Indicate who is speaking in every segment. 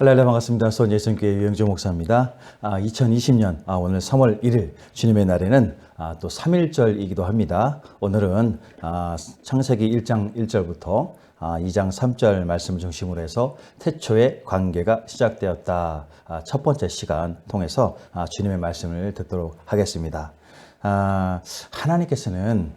Speaker 1: 할렐루야, 반갑습니다. 손예수교회 유영조 목사입니다. 2020년 오늘 3월 1일 주님의 날에는 또 3.1절이기도 합니다. 오늘은 창세기 1장 1절부터 2장 3절 말씀을 중심으로 해서 태초에 관계가 시작되었다. 첫 번째 시간 통해서 주님의 말씀을 듣도록 하겠습니다. 하나님께서는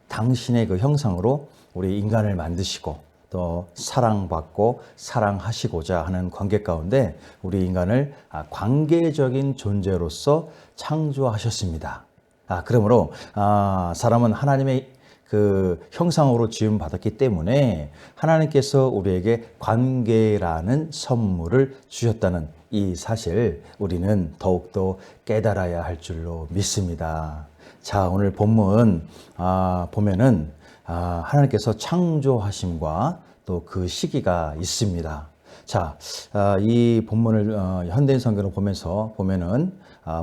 Speaker 1: 당신의 그 형상으로 우리 인간을 만드시고 또 사랑받고 사랑하시고자 하는 관계 가운데 우리 인간을 관계적인 존재로서 창조하셨습니다. 그러므로 사람은 하나님의 그 형상으로 지음 받았기 때문에 하나님께서 우리에게 관계라는 선물을 주셨다는 이 사실 우리는 더욱더 깨달아야 할 줄로 믿습니다. 자, 오늘 본문 보면은 하나님께서 창조하심과 또 그 시기가 있습니다. 자, 이 본문을 현대인 성경을 보면서 보면은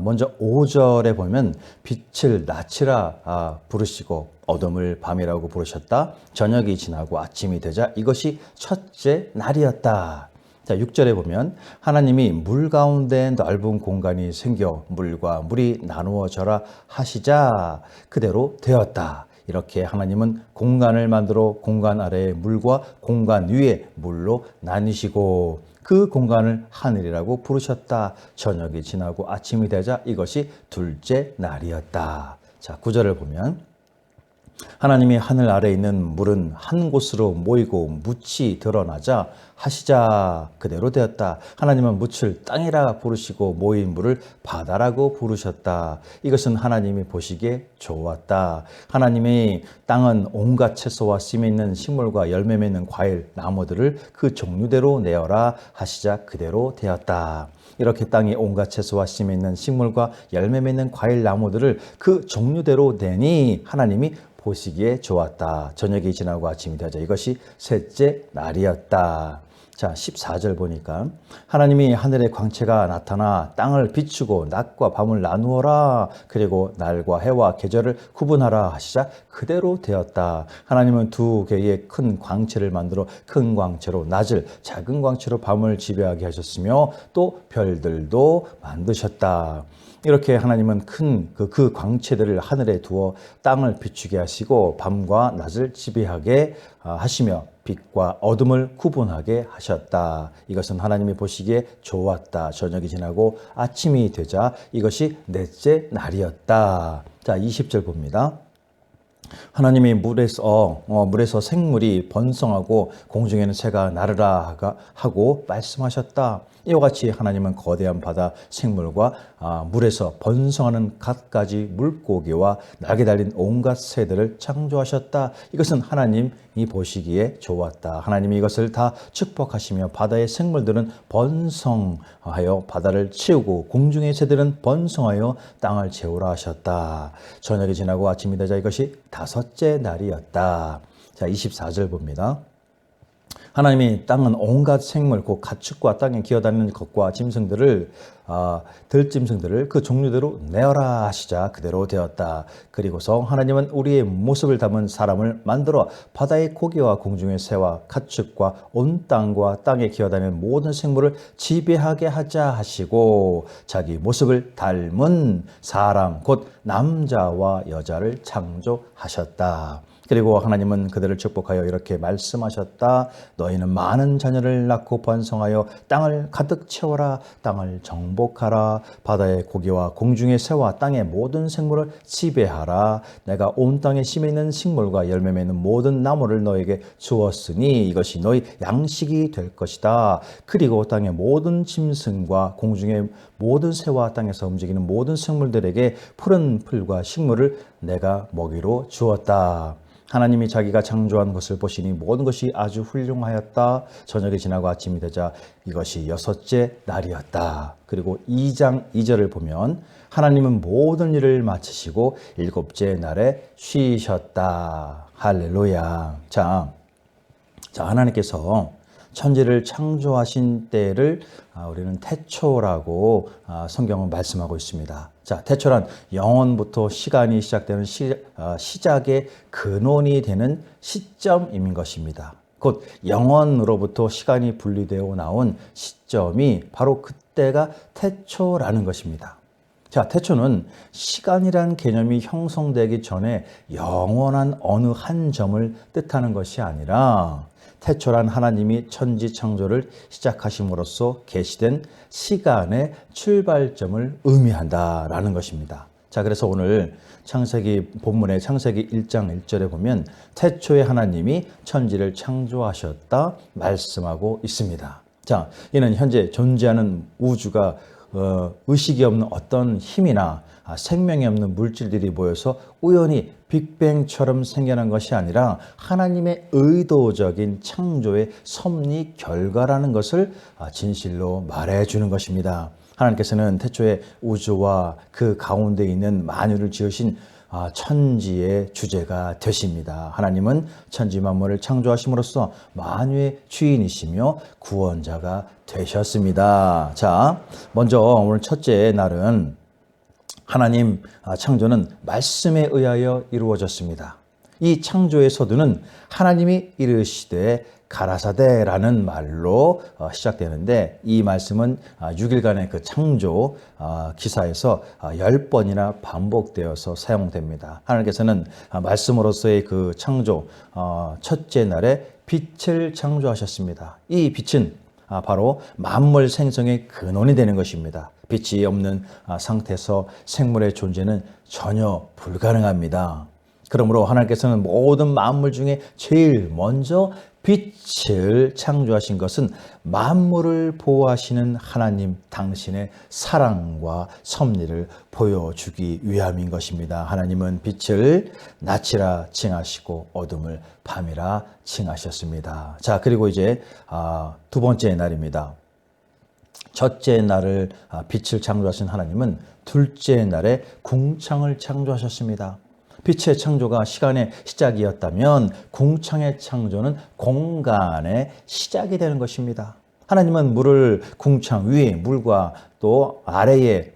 Speaker 1: 먼저 5절에 보면 빛을 낮이라 부르시고 어둠을 밤이라고 부르셨다. 저녁이 지나고 아침이 되자 이것이 첫째 날이었다. 자, 6절에 보면 하나님이 물 가운데 넓은 공간이 생겨 물과 물이 나누어져라 하시자 그대로 되었다. 이렇게 하나님은 공간을 만들어 공간 아래의 물과 공간 위의 물로 나뉘시고 그 공간을 하늘이라고 부르셨다. 저녁이 지나고 아침이 되자 이것이 둘째 날이었다. 자, 9절을 보면 하나님이 하늘 아래에 있는 물은 한 곳으로 모이고 묻이 드러나자 하시자 그대로 되었다. 하나님은 묻을 땅이라 부르시고 모인 물을 바다라고 부르셨다. 이것은 하나님이 보시기에 좋았다. 하나님이 땅은 온갖 채소와 씨 있는 식물과 열매 맺는 과일, 나무들을 그 종류대로 내어라 하시자 그대로 되었다. 이렇게 땅에 온갖 채소와 씨 있는 식물과 열매 맺는 과일, 나무들을 그 종류대로 내니 하나님이 보시기에 좋았다. 저녁이 지나고 아침이 되자 이것이 셋째 날이었다. 자, 14절 보니까 하나님이 하늘의 광채가 나타나 땅을 비추고 낮과 밤을 나누어라. 그리고 날과 해와 계절을 구분하라 하시자 그대로 되었다. 하나님은 두 개의 큰 광채를 만들어 큰 광채로 낮을, 작은 광채로 밤을 지배하게 하셨으며 또 별들도 만드셨다. 이렇게 하나님은 큰 그 광채들을 하늘에 두어 땅을 비추게 하시고 밤과 낮을 지배하게 하시며 빛과 어둠을 구분하게 하셨다. 이것은 하나님이 보시기에 좋았다. 저녁이 지나고 아침이 되자 이것이 넷째 날이었다. 자, 20절 봅니다. 하나님이 물에서 생물이 번성하고 공중에는 새가 나르라 하고 말씀하셨다. 이와 같이 하나님은 거대한 바다 생물과 물에서 번성하는 갖가지 물고기와 날개 달린 온갖 새들을 창조하셨다. 이것은 하나님이 보시기에 좋았다. 하나님이 이것을 다 축복하시며 바다의 생물들은 번성하여 바다를 채우고 공중의 새들은 번성하여 땅을 채우라 하셨다. 저녁이 지나고 아침이 되자 이것이 다섯째 날이었다. 자, 24절 봅니다. 하나님이 땅은 온갖 생물, 곧 가축과 땅에 기어다니는 것과 짐승들을 들짐승들을 그 종류대로 내어라 하시자 그대로 되었다. 그리고서 하나님은 우리의 모습을 담은 사람을 만들어 바다의 고기와 공중의 새와 가축과 온 땅과 땅에 기어다니는 모든 생물을 지배하게 하자 하시고 자기 모습을 닮은 사람, 곧 남자와 여자를 창조하셨다. 그리고 하나님은 그들을 축복하여 이렇게 말씀하셨다. 너희는 많은 자녀를 낳고 번성하여 땅을 가득 채워라. 땅을 정복하라. 바다의 고기와 공중의 새와 땅의 모든 생물을 지배하라. 내가 온 땅에 심에 있는 식물과 열매 맺는 모든 나무를 너에게 주었으니 이것이 너희 양식이 될 것이다. 그리고 땅의 모든 짐승과 공중의 모든 새와 땅에서 움직이는 모든 생물들에게 푸른 풀과 식물을 내가 먹이로 주었다. 하나님이 자기가 창조한 것을 보시니 모든 것이 아주 훌륭하였다. 저녁이 지나고 아침이 되자 이것이 여섯째 날이었다. 그리고 2장 2절을 보면 하나님은 모든 일을 마치시고 일곱째 날에 쉬셨다. 할렐루야. 자, 하나님께서 천지를 창조하신 때를 우리는 태초라고 성경은 말씀하고 있습니다. 자, 태초란 영원부터 시간이 시작되는 시작의 근원이 되는 시점인 것입니다. 곧 영원으로부터 시간이 분리되어 나온 시점이 바로 그때가 태초라는 것입니다. 자, 태초는 시간이란 개념이 형성되기 전에 영원한 어느 한 점을 뜻하는 것이 아니라 태초란 하나님이 천지 창조를 시작하심으로써 계시된 시간의 출발점을 의미한다라는 것입니다. 자, 그래서 오늘 창세기 본문의 창세기 1장 1절에 보면 태초에 하나님이 천지를 창조하셨다 말씀하고 있습니다. 자, 이는 현재 존재하는 우주가 의식이 없는 어떤 힘이나 생명이 없는 물질들이 모여서 우연히 빅뱅처럼 생겨난 것이 아니라 하나님의 의도적인 창조의 섭리 결과라는 것을 진실로 말해주는 것입니다. 하나님께서는 태초에 우주와 그 가운데 있는 만유를 지으신 천지의 주제가 되십니다. 하나님은 천지 만물을 창조하심으로써 만유의 주인이시며 구원자가 되셨습니다. 자, 먼저 오늘 첫째 날은 하나님 창조는 말씀에 의하여 이루어졌습니다. 이 창조의 서두는 하나님이 이르시되 가라사대라는 말로 시작되는데 이 말씀은 6일간의 그 창조 기사에서 10번이나 반복되어서 사용됩니다. 하나님께서는 말씀으로서의 그 창조 첫째 날에 빛을 창조하셨습니다. 이 빛은 바로 만물 생성의 근원이 되는 것입니다. 빛이 없는 상태에서 생물의 존재는 전혀 불가능합니다. 그러므로 하나님께서는 모든 만물 중에 제일 먼저 빛을 창조하신 것은 만물을 보호하시는 하나님 당신의 사랑과 섭리를 보여주기 위함인 것입니다. 하나님은 빛을 낮이라 칭하시고 어둠을 밤이라 칭하셨습니다. 자, 그리고 이제 두 번째 날입니다. 첫째 날을 빛을 창조하신 하나님은 둘째 날에 궁창을 창조하셨습니다. 빛의 창조가 시간의 시작이었다면 궁창의 창조는 공간의 시작이 되는 것입니다. 하나님은 물을 궁창 위에 물과 또 아래의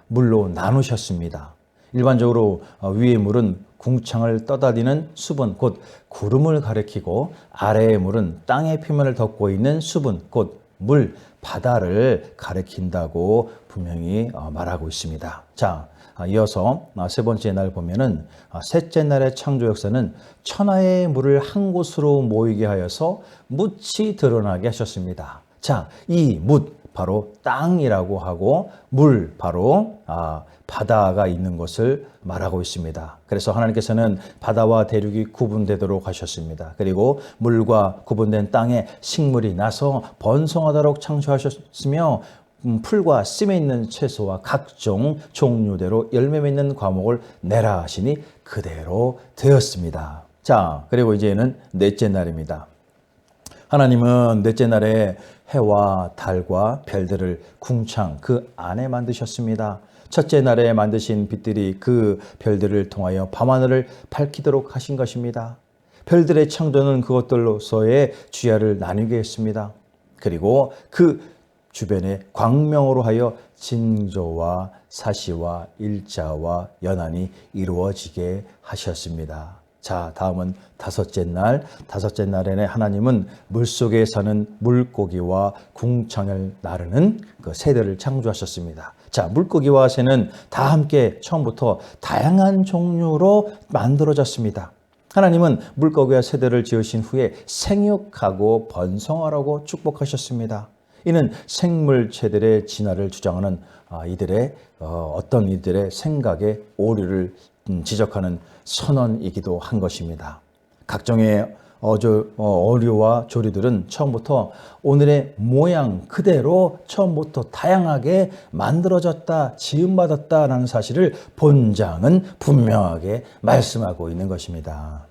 Speaker 1: 물로 나누셨습니다. 일반적으로 위의 물은 궁창을 떠다니는 수분 곧 구름을 가리키고 아래의 물은 땅의 표면을 덮고 있는 수분 곧 물, 바다를 가리킨다고 분명히 말하고 있습니다. 자, 이어서 세 번째 날 보면은 셋째 날의 창조 역사는 천하의 물을 한 곳으로 모이게 하여서 묻이 드러나게 하셨습니다. 자, 이 묻 바로 땅이라고 하고 물 바로 바다가 있는 것을 말하고 있습니다. 그래서 하나님께서는 바다와 대륙이 구분되도록 하셨습니다. 그리고 물과 구분된 땅에 식물이 나서 번성하도록 창조하셨으며 풀과 씨에 있는 채소와 각종 종류대로 열매 맺는 과목을 내라 하시니 그대로 되었습니다. 자, 그리고 이제는 넷째 날입니다. 하나님은 넷째 날에 해와 달과 별들을 궁창 그 안에 만드셨습니다. 첫째 날에 만드신 빛들이 그 별들을 통하여 밤하늘을 밝히도록 하신 것입니다. 별들의 창조는 그것들로서의 주야를 나누게 했습니다. 그리고 그 주변에 광명으로 하여 징조와 사시와 일자와 연한이 이루어지게 하셨습니다. 자, 다음은 다섯째 날. 다섯째 날에는 하나님은 물속에 사는 물고기와 궁창을 나르는 그 새들을 창조하셨습니다. 자, 물고기와 새는 다 함께 처음부터 다양한 종류로 만들어졌습니다. 하나님은 물고기와 새들을 지으신 후에 생육하고 번성하라고 축복하셨습니다. 이는 생물체들의 진화를 주장하는 이들의 생각의 오류를 지적하는 선언이기도 한 것입니다. 각종의 어류와 조류들은 처음부터 오늘의 모양 그대로 처음부터 다양하게 만들어졌다, 지음받았다라는 사실을 본장은 분명하게 말씀하고 있는 것입니다.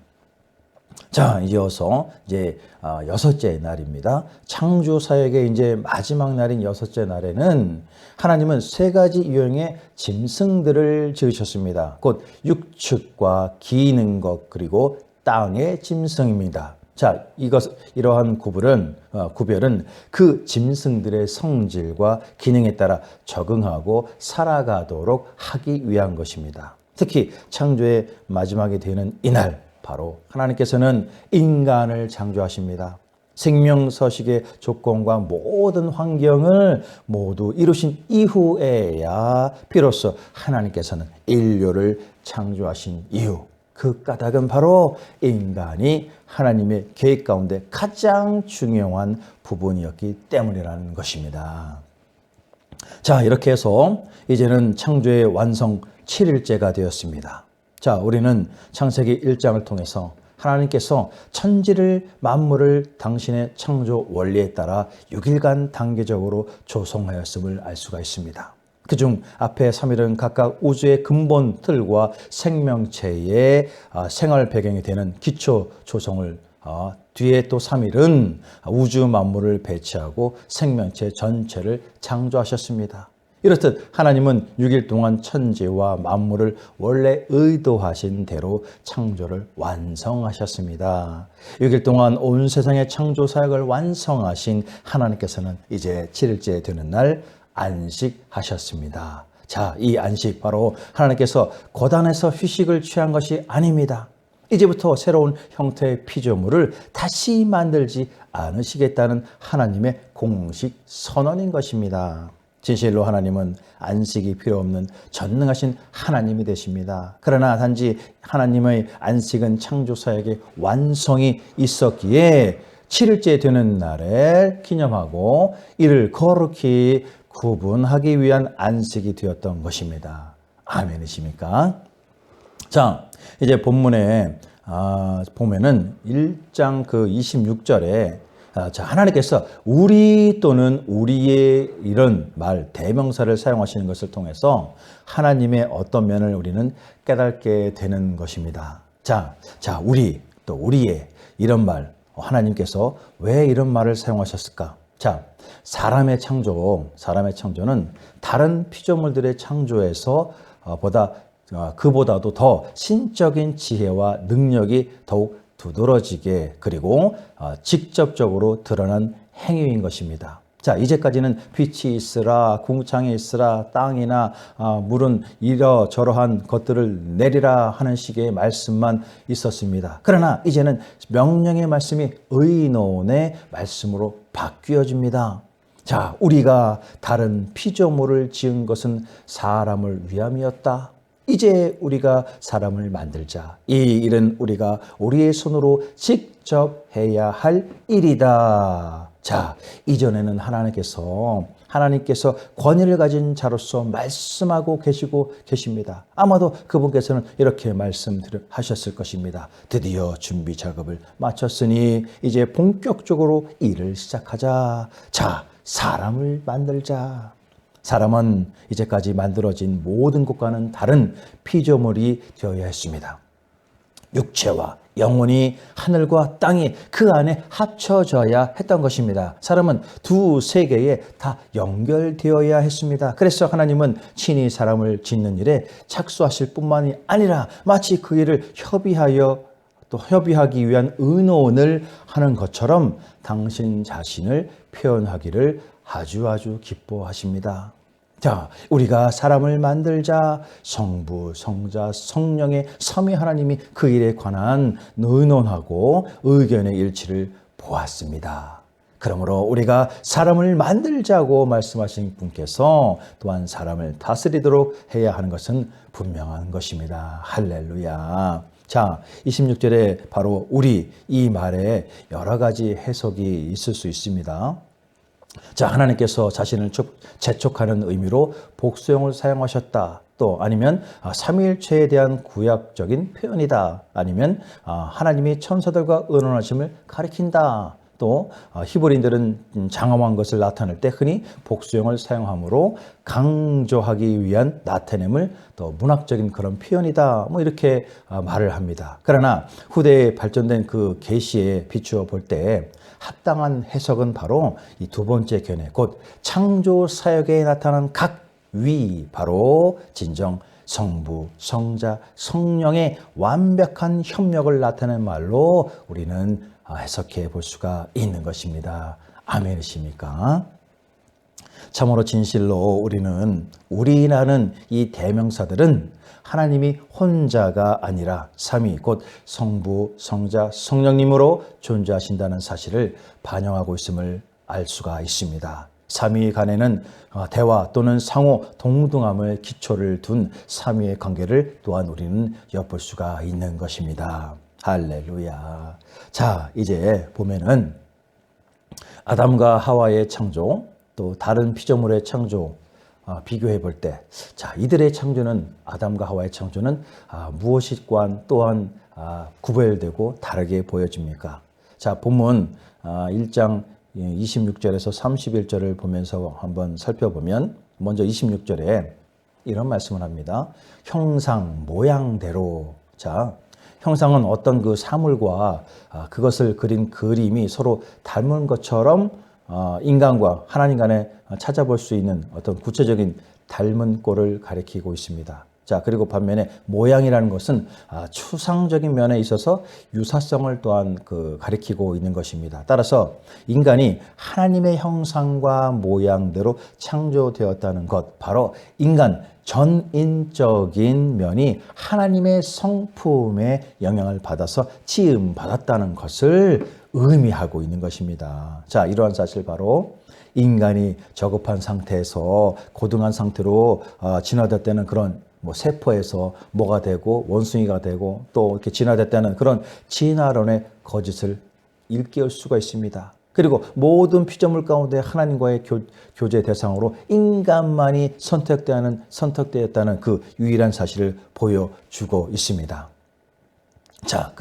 Speaker 1: 자, 이어서 이제 여섯째 날입니다. 창조 사역의 이제 마지막 날인 여섯째 날에는 하나님은 세 가지 유형의 짐승들을 지으셨습니다. 곧 육축과 기는 것 그리고 땅의 짐승입니다. 자, 이러한 구별은 그 짐승들의 성질과 기능에 따라 적응하고 살아가도록 하기 위한 것입니다. 특히 창조의 마지막이 되는 이날 바로 하나님께서는 인간을 창조하십니다. 생명서식의 조건과 모든 환경을 모두 이루신 이후에야 비로소 하나님께서는 인류를 창조하신 이유, 그 까닭은 바로 인간이 하나님의 계획 가운데 가장 중요한 부분이었기 때문이라는 것입니다. 자, 이렇게 해서 이제는 창조의 완성 7일째가 되었습니다. 자, 우리는 창세기 1장을 통해서 하나님께서 천지를 만물을 당신의 창조 원리에 따라 6일간 단계적으로 조성하였음을 알 수가 있습니다. 그중 앞에 3일은 각각 우주의 근본 틀과 생명체의 생활 배경이 되는 기초 조성을, 뒤에 또 3일은 우주 만물을 배치하고 생명체 전체를 창조하셨습니다. 이렇듯 하나님은 6일 동안 천지와 만물을 원래 의도하신 대로 창조를 완성하셨습니다. 6일 동안 온 세상의 창조 사역을 완성하신 하나님께서는 이제 7일째 되는 날 안식하셨습니다. 자, 이 안식 바로 하나님께서 고단해서 휴식을 취한 것이 아닙니다. 이제부터 새로운 형태의 피조물을 다시 만들지 않으시겠다는 하나님의 공식 선언인 것입니다. 진실로 하나님은 안식이 필요 없는 전능하신 하나님이 되십니다. 그러나 단지 하나님의 안식은 창조 사역의 완성이 있었기에 7일째 되는 날에 기념하고 이를 거룩히 구분하기 위한 안식이 되었던 것입니다. 아멘이십니까? 자, 이제 본문에 보면은 1장 그 26절에 자, 하나님께서 우리 또는 우리의 이런 말, 대명사를 사용하시는 것을 통해서 하나님의 어떤 면을 우리는 깨닫게 되는 것입니다. 자, 우리 또 우리의 이런 말, 하나님께서 왜 이런 말을 사용하셨을까? 자, 사람의 창조는 다른 피조물들의 창조에서 그보다도 더 신적인 지혜와 능력이 더욱 두드러지게 그리고 직접적으로 드러난 행위인 것입니다. 자, 이제까지는 빛이 있으라, 궁창에 있으라, 땅이나 물은 이러저러한 것들을 내리라 하는 식의 말씀만 있었습니다. 그러나 이제는 명령의 말씀이 의논의 말씀으로 바뀌어집니다. 자, 우리가 다른 피조물을 지은 것은 사람을 위함이었다. 이제 우리가 사람을 만들자. 이 일은 우리가 우리의 손으로 직접 해야 할 일이다. 자, 이전에는 하나님께서 권위를 가진 자로서 말씀하고 계십니다. 아마도 그분께서는 이렇게 말씀하셨을 것입니다. 드디어 준비 작업을 마쳤으니 이제 본격적으로 일을 시작하자. 자, 사람을 만들자. 사람은 이제까지 만들어진 모든 것과는 다른 피조물이 되어야 했습니다. 육체와 영혼이 하늘과 땅이 그 안에 합쳐져야 했던 것입니다. 사람은 두 세계에 다 연결되어야 했습니다. 그래서 하나님은 친히 사람을 짓는 일에 착수하실 뿐만이 아니라 마치 그 일을 협의하기 위한 의논을 하는 것처럼 당신 자신을 표현하기를 아주 기뻐하십니다. 자, 우리가 사람을 만들자. 성부, 성자, 성령의 삼위 하나님이 그 일에 관한 의논하고 의견의 일치를 보았습니다. 그러므로 우리가 사람을 만들자고 말씀하신 분께서 또한 사람을 다스리도록 해야 하는 것은 분명한 것입니다. 할렐루야. 자, 26절에 바로 우리 이 말에 여러 가지 해석이 있을 수 있습니다. 자, 하나님께서 자신을 재촉하는 의미로 복수형을 사용하셨다. 또 아니면 삼위일체에 대한 구약적인 표현이다. 아니면 하나님이 천사들과 의논하심을 가리킨다. 또 히브리인들은 장엄한 것을 나타낼 때 흔히 복수형을 사용하므로 강조하기 위한 나타냄을 또 문학적인 그런 표현이다. 뭐 이렇게 말을 합니다. 그러나 후대에 발전된 그 계시에 비추어 볼 때 합당한 해석은 바로 이 두 번째 견해, 곧 창조 사역에 나타난 각 위, 바로 진정 성부, 성자, 성령의 완벽한 협력을 나타내는 말로 우리는 해석해 볼 수가 있는 것입니다. 아멘이십니까? 참으로 진실로 우리라는 이 대명사들은 하나님이 혼자가 아니라 삼위 곧 성부, 성자, 성령님으로 존재하신다는 사실을 반영하고 있음을 알 수가 있습니다. 삼위 간에는 대화 또는 상호 동등함을 기초를 둔 삼위의 관계를 또한 우리는 엿볼 수가 있는 것입니다. 할렐루야. 자, 이제 보면은 아담과 하와의 창조, 또 다른 피조물의 창조 비교해 볼 때, 자, 이들의 창조는, 아담과 하와의 창조는 무엇이 또한 구별되고 다르게 보여집니까? 자, 본문 1장 26절에서 31절을 보면서 한번 살펴보면, 먼저 26절에 이런 말씀을 합니다. 형상, 모양대로. 자, 형상은 어떤 그 사물과 그것을 그린 그림이 서로 닮은 것처럼 인간과 하나님 간에 찾아볼 수 있는 어떤 구체적인 닮은 꼴을 가리키고 있습니다. 자, 그리고 반면에 모양이라는 것은 추상적인 면에 있어서 유사성을 또한 가리키고 있는 것입니다. 따라서 인간이 하나님의 형상과 모양대로 창조되었다는 것, 바로 인간 전인적인 면이 하나님의 성품에 영향을 받아서 지음받았다는 것을 의미하고 있는 것입니다. 자, 이러한 사실 바로 인간이 저급한 상태에서 고등한 상태로 진화됐다는 그런 세포에서 뭐가 되고 원숭이가 되고 또 이렇게 진화됐다는 그런 진화론의 거짓을 일깨울 수가 있습니다. 그리고 모든 피조물 가운데 하나님과의 교제 대상으로 인간만이 선택되었다는 그 유일한 사실을 보여주고 있습니다. 자,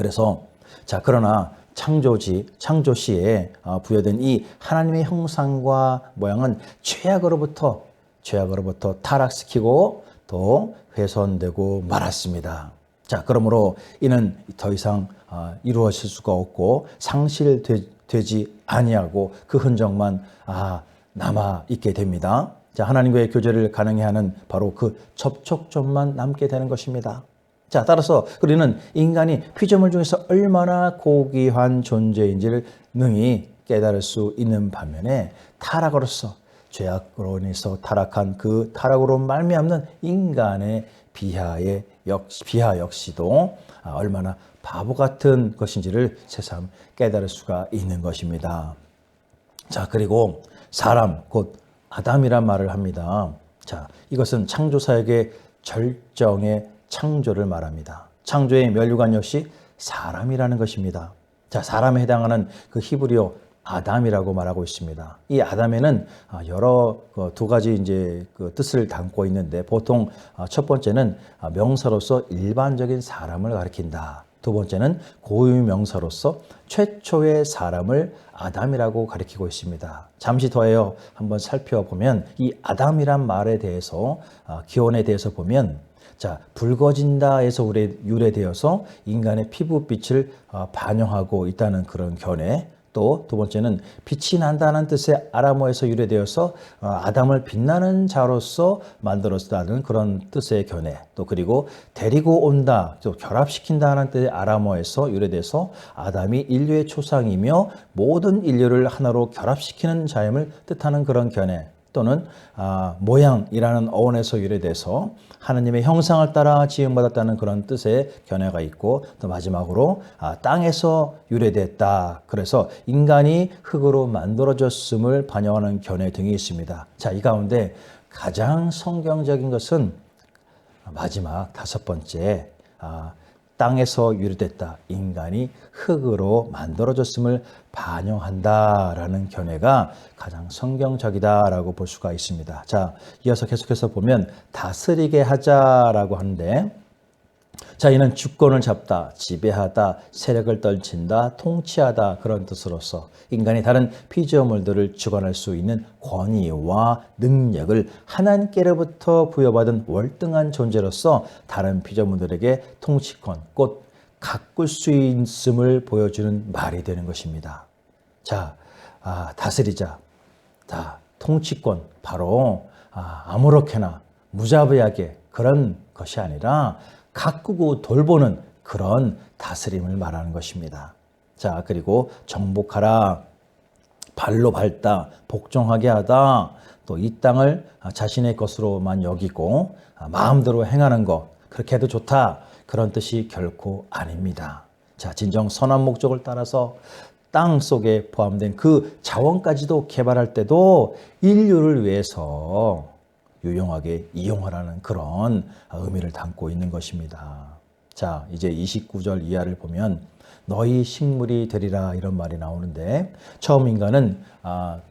Speaker 1: 그러나 창조 시에 부여된 이 하나님의 형상과 모양은 죄악으로부터 타락시키고 또 훼손되고 말았습니다. 자, 그러므로 이는 더 이상 이루어질 수가 없고 상실되지 아니하고 그 흔적만 남아 있게 됩니다. 자, 하나님과의 교제를 가능해 하는 바로 그 접촉점만 남게 되는 것입니다. 자, 따라서 우리는 인간이 피조물 중에서 얼마나 고귀한 존재인지를 능히 깨달을 수 있는 반면에 타락으로서 죄악으로 인해서 타락한 그 타락으로 말미암는 인간의 비하 역시도 얼마나 바보 같은 것인지를 새삼 깨달을 수가 있는 것입니다. 자, 그리고 사람 곧 아담이란 말을 합니다. 자, 이것은 창조사역의 절정의 창조를 말합니다. 창조의 면류관 역시 사람이라는 것입니다. 자, 사람에 해당하는 그 히브리어 아담이라고 말하고 있습니다. 이 아담에는 여러 두 가지 이제 그 뜻을 담고 있는데, 보통 첫 번째는 명사로서 일반적인 사람을 가리킨다. 두 번째는 고유 명사로서 최초의 사람을 아담이라고 가리키고 있습니다. 잠시 더해요 한번 살펴보면 이 아담이란 말에 대해서 기원에 대해서 보면, 자, 붉어진다에서 유래되어서 인간의 피부빛을 반영하고 있다는 그런 견해, 또 두 번째는 빛이 난다는 뜻의 아람어에서 유래되어서 아담을 빛나는 자로서 만들었다는 그런 뜻의 견해, 또 그리고 데리고 온다, 또 결합시킨다는 뜻의 아람어에서 유래돼서 아담이 인류의 초상이며 모든 인류를 하나로 결합시키는 자임을 뜻하는 그런 견해, 또는 모양이라는 어원에서 유래돼서 하나님의 형상을 따라 지음받았다는 그런 뜻의 견해가 있고, 또 마지막으로 땅에서 유래됐다. 그래서 인간이 흙으로 만들어졌음을 반영하는 견해 등이 있습니다. 자, 이 가운데 가장 성경적인 것은 마지막 다섯 번째, 땅에서 유래됐다. 인간이 흙으로 만들어졌음을 반영한다라는 견해가 가장 성경적이다라고 볼 수가 있습니다. 자, 이어서 계속해서 보면 다스리게 하자라고 하는데, 자, 이는 주권을 잡다, 지배하다, 세력을 떨친다, 통치하다, 그런 뜻으로서 인간이 다른 피조물들을 주관할 수 있는 권위와 능력을 하나님께로부터 부여받은 월등한 존재로서 다른 피조물들에게 통치권, 곧 가꿀 수 있음을 보여주는 말이 되는 것입니다. 자, 다스리자, 통치권, 바로 아무렇게나 무자비하게 그런 것이 아니라 가꾸고 돌보는 그런 다스림을 말하는 것입니다. 자, 그리고 정복하라, 발로 밟다, 복종하게 하다, 또 이 땅을 자신의 것으로만 여기고 마음대로 행하는 것, 그렇게 해도 좋다, 그런 뜻이 결코 아닙니다. 자, 진정 선한 목적을 따라서 땅 속에 포함된 그 자원까지도 개발할 때도 인류를 위해서 유용하게 이용하라는 그런 의미를 담고 있는 것입니다. 자, 이제 29절 이하를 보면 너희 식물이 되리라 이런 말이 나오는데, 처음 인간은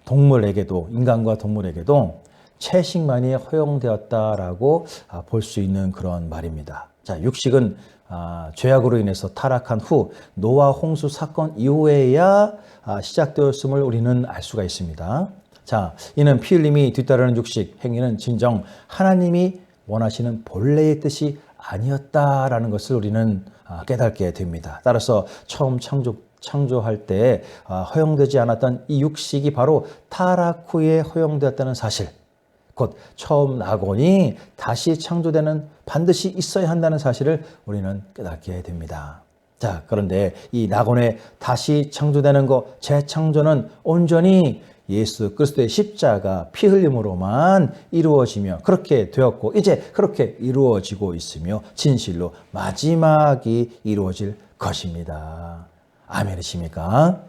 Speaker 1: 동물에게도, 인간과 동물에게도 채식만이 허용되었다라고 볼 수 있는 그런 말입니다. 자, 육식은 죄악으로 인해서 타락한 후 노아 홍수 사건 이후에야 시작되었음을 우리는 알 수가 있습니다. 자, 이는 피 흘림이 뒤따르는 육식 행위는 진정 하나님이 원하시는 본래의 뜻이 아니었다라는 것을 우리는 깨닫게 됩니다. 따라서 처음 창조할 때 허용되지 않았던 이 육식이 바로 타락 후에 허용되었다는 사실, 곧 처음 낙원이 다시 창조되는, 반드시 있어야 한다는 사실을 우리는 깨닫게 됩니다. 자, 그런데 이 낙원에 다시 창조되는 것, 재창조는 온전히 예수 그리스도의 십자가 피 흘림으로만 이루어지며 그렇게 되었고, 이제 그렇게 이루어지고 있으며 진실로 마지막이 이루어질 것입니다. 아멘이십니까?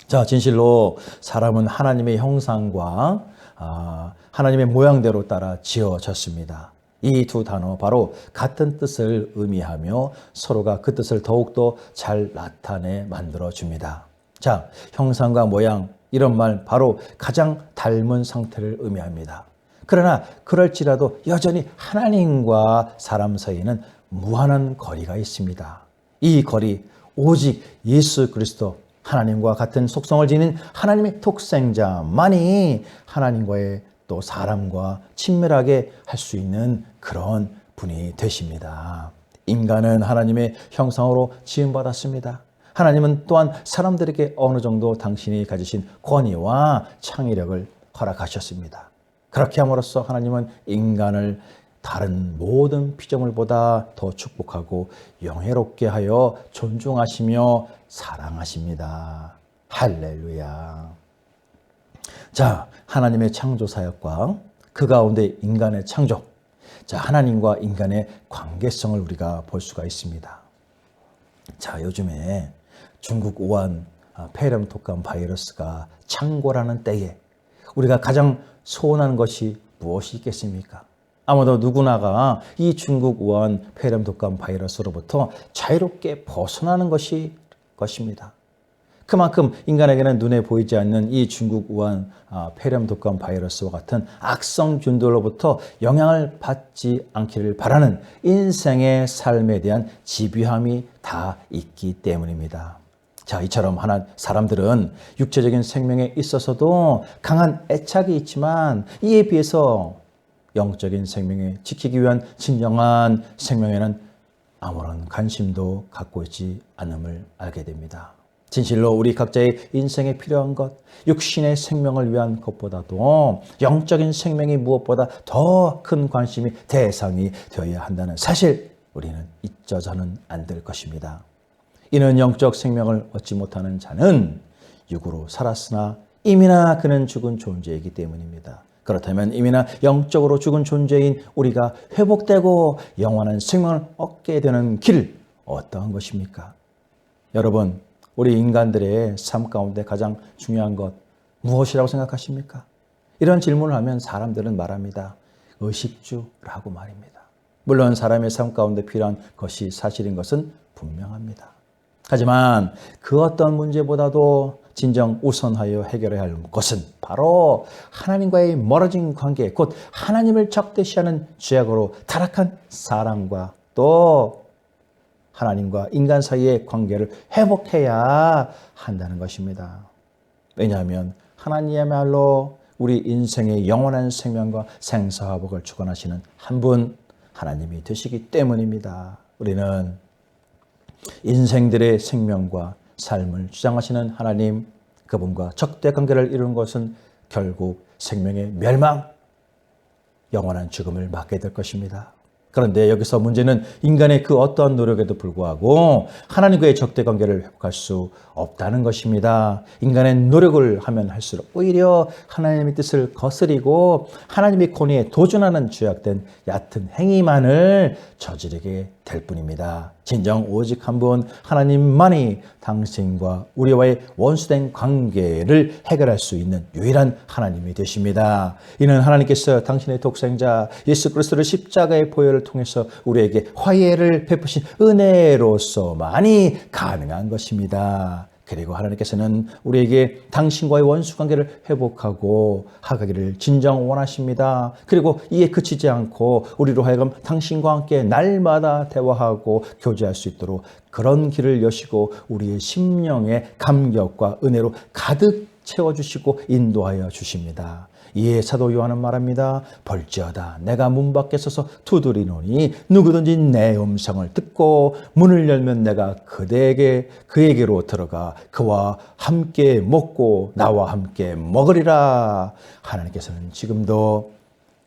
Speaker 1: 자, 진실로 사람은 하나님의 형상과 하나님의 모양대로 따라 지어졌습니다. 이 두 단어 바로 같은 뜻을 의미하며 서로가 그 뜻을 더욱더 잘 나타내 만들어줍니다. 자, 형상과 모양, 이런 말 바로 가장 닮은 상태를 의미합니다. 그러나 그럴지라도 여전히 하나님과 사람 사이에는 무한한 거리가 있습니다. 이 거리, 오직 예수 그리스도, 하나님과 같은 속성을 지닌 하나님의 독생자만이 하나님과의 또 사람과 친밀하게 할 수 있는 그런 분이 되십니다. 인간은 하나님의 형상으로 지음받았습니다. 하나님은 또한 사람들에게 어느 정도 당신이 가지신 권위와 창의력을 허락하셨습니다. 그렇게 함으로써 하나님은 인간을 다른 모든 피조물보다 더 축복하고 영예롭게 하여 존중하시며 사랑하십니다. 할렐루야. 자, 하나님의 창조 사역과 그 가운데 인간의 창조. 자, 하나님과 인간의 관계성을 우리가 볼 수가 있습니다. 자, 요즘에 중국 우한 폐렴 독감 바이러스가 창궐하는 때에 우리가 가장 소원하는 것이 무엇이 있겠습니까? 아마도 누구나가 이 중국 우한 폐렴 독감 바이러스로부터 자유롭게 벗어나는 것입니다. 그만큼 인간에게는 눈에 보이지 않는 이 중국 우한 폐렴 독감 바이러스와 같은 악성균들로부터 영향을 받지 않기를 바라는 인생의 삶에 대한 집요함이 다 있기 때문입니다. 자, 이처럼 사람들은 육체적인 생명에 있어서도 강한 애착이 있지만 이에 비해서 영적인 생명을 지키기 위한 진정한 생명에는 아무런 관심도 갖고 있지 않음을 알게 됩니다. 진실로 우리 각자의 인생에 필요한 것, 육신의 생명을 위한 것보다도 영적인 생명이 무엇보다 더 큰 관심이 대상이 되어야 한다는 사실, 우리는 잊어서는 안 될 것입니다. 이는 영적 생명을 얻지 못하는 자는 육으로 살았으나 이미나 그는 죽은 존재이기 때문입니다. 그렇다면 이미나 영적으로 죽은 존재인 우리가 회복되고 영원한 생명을 얻게 되는 길, 어떠한 것입니까? 여러분, 우리 인간들의 삶 가운데 가장 중요한 것 무엇이라고 생각하십니까? 이런 질문을 하면 사람들은 말합니다. 의식주라고 말입니다. 물론 사람의 삶 가운데 필요한 것이 사실인 것은 분명합니다. 하지만 그 어떤 문제보다도 진정 우선하여 해결해야 할 것은 바로 하나님과의 멀어진 관계, 곧 하나님을 적대시하는 죄악으로 타락한 사람과 또 하나님과 인간 사이의 관계를 회복해야 한다는 것입니다. 왜냐하면 하나님이야말로 우리 인생의 영원한 생명과 생사화복을 주관하시는 한 분 하나님이 되시기 때문입니다. 우리는 인생들의 생명과 삶을 주장하시는 하나님, 그분과 적대 관계를 이루는 것은 결국 생명의 멸망, 영원한 죽음을 맞게 될 것입니다. 그런데 여기서 문제는 인간의 그 어떠한 노력에도 불구하고 하나님과의 적대 관계를 회복할 수 없다는 것입니다. 인간의 노력을 하면 할수록 오히려 하나님의 뜻을 거스리고 하나님의 권위에 도전하는 죄악된 얕은 행위만을 저지르게 될 뿐입니다. 진정 오직 한 분 하나님만이 당신과 우리와의 원수된 관계를 해결할 수 있는 유일한 하나님이 되십니다. 이는 하나님께서 당신의 독생자 예수 그리스도를 십자가의 보혈을 통해서 우리에게 화해를 베푸신 은혜로서만이 가능한 것입니다. 그리고 하나님께서는 우리에게 당신과의 원수 관계를 회복하고 하기를 진정 원하십니다. 그리고 이에 그치지 않고 우리로 하여금 당신과 함께 날마다 대화하고 교제할 수 있도록 그런 길을 여시고 우리의 심령의 감격과 은혜로 가득 채워주시고 인도하여 주십니다. 이에 사도 요한은 말합니다. 볼지어다 내가 문 밖에 서서 두드리노니 누구든지 내 음성을 듣고 문을 열면 내가 그에게로 들어가 그와 함께 먹고 나와 함께 먹으리라. 하나님께서는 지금도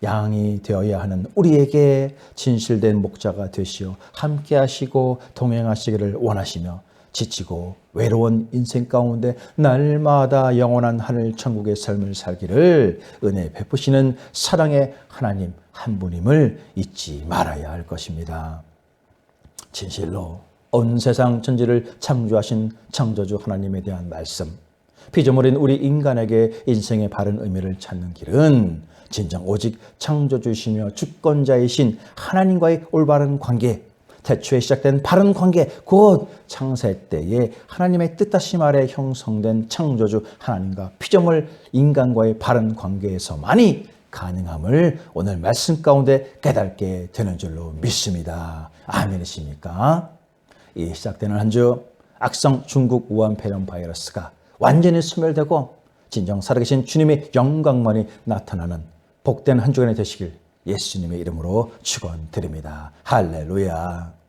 Speaker 1: 양이 되어야 하는 우리에게 진실된 목자가 되시어 함께 하시고 동행하시기를 원하시며 지치고 외로운 인생 가운데 날마다 영원한 하늘 천국의 삶을 살기를 은혜 베푸시는 사랑의 하나님 한 분임을 잊지 말아야 할 것입니다. 진실로 온 세상 천지를 창조하신 창조주 하나님에 대한 말씀, 피조물인 우리 인간에게 인생의 바른 의미를 찾는 길은 진정 오직 창조주시며 주권자이신 하나님과의 올바른 관계, 태초에 시작된 바른 관계, 곧 창세 때에 하나님의 뜻하심 아래 형성된 창조주 하나님과 피조물 인간과의 바른 관계에서만이 가능함을 오늘 말씀 가운데 깨닫게 되는 줄로 믿습니다. 아멘이십니까? 이 시작되는 한 주 악성 중국 우한 폐렴 바이러스가 완전히 소멸되고 진정 살아계신 주님의 영광만이 나타나는 복된 한 주간이 되시길 예수님의 이름으로 축원드립니다. 할렐루야.